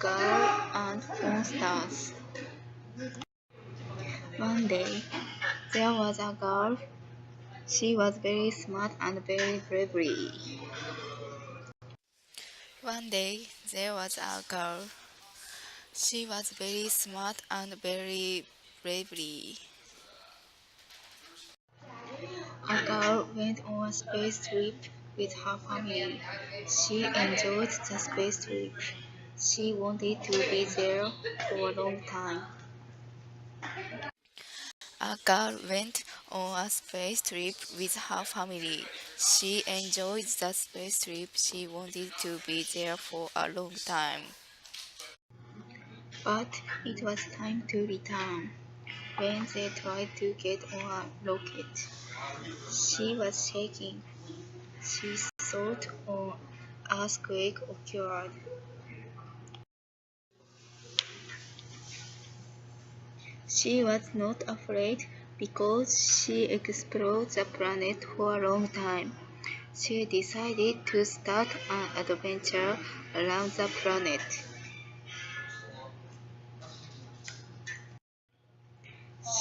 Girl and Monsters. One day, there was a girl. She was very smart and very bravery. One day, there was a girl. She was very smart and very bravery. A girl went on a space trip with her family. She enjoyed the space trip. She wanted to be there for a long time. A girl went on a space trip with her family. She enjoyed the space trip. She wanted to be there for a long time. But it was time to return. When they tried to get on a rocket, she was shaking. She thought an earthquake occurred. She was not afraid because she explored the planet for a long time. She decided to start an adventure around the planet.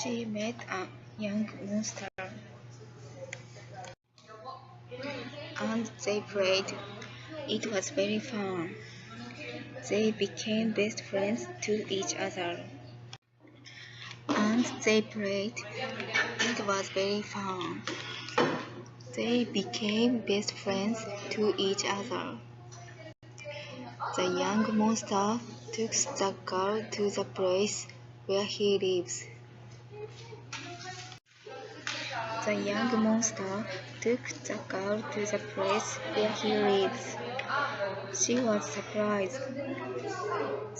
She met a young monster and they played. It was very fun. They became best friends to each other. And they played. It was very fun. They became best friends to each other. The young monster took the girl to the place where he lives. The young monster took the girl to the place where he lives. She was surprised.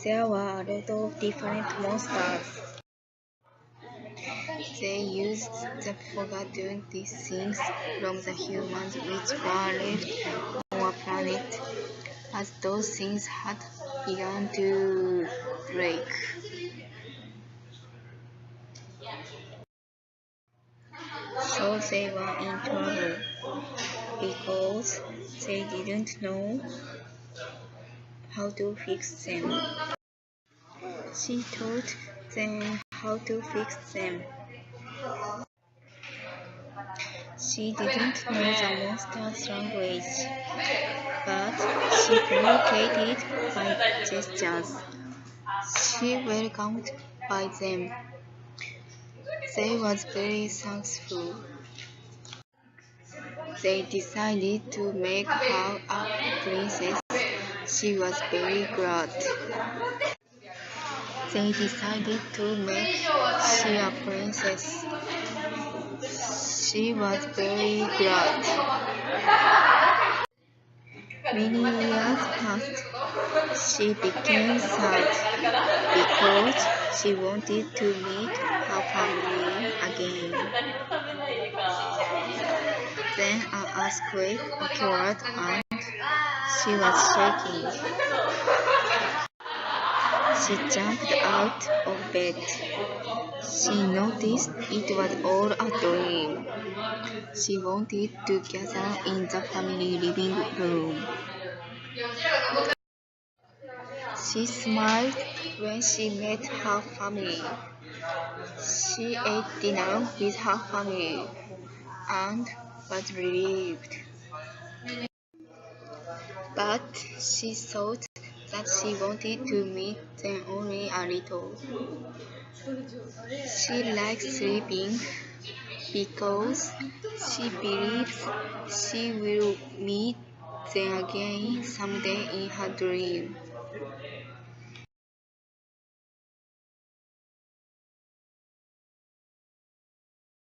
There were a lot of different monsters. They used the forgotten things from the humans which were left on a planet, as those things had begun to break. So they were in trouble because they didn't know how to fix them. She taught them how to fix them. She didn't know the monster's language, but she communicated by gestures. She welcomed by them. They was very thankful. They decided to make her a princess. She was very glad. They decided to make she a princess. She was very glad. Many years passed. She became sad because she wanted to meet her family again. Then an earthquake occurred and she was shaking. She jumped out of bed. She noticed it was all a dream. She wanted to gather in the family living room. She smiled when she met her family. She ate dinner with her family and was relieved. But she thought that she wanted to meet them only a little. She likes sleeping because she believes she will meet them again someday in her dream.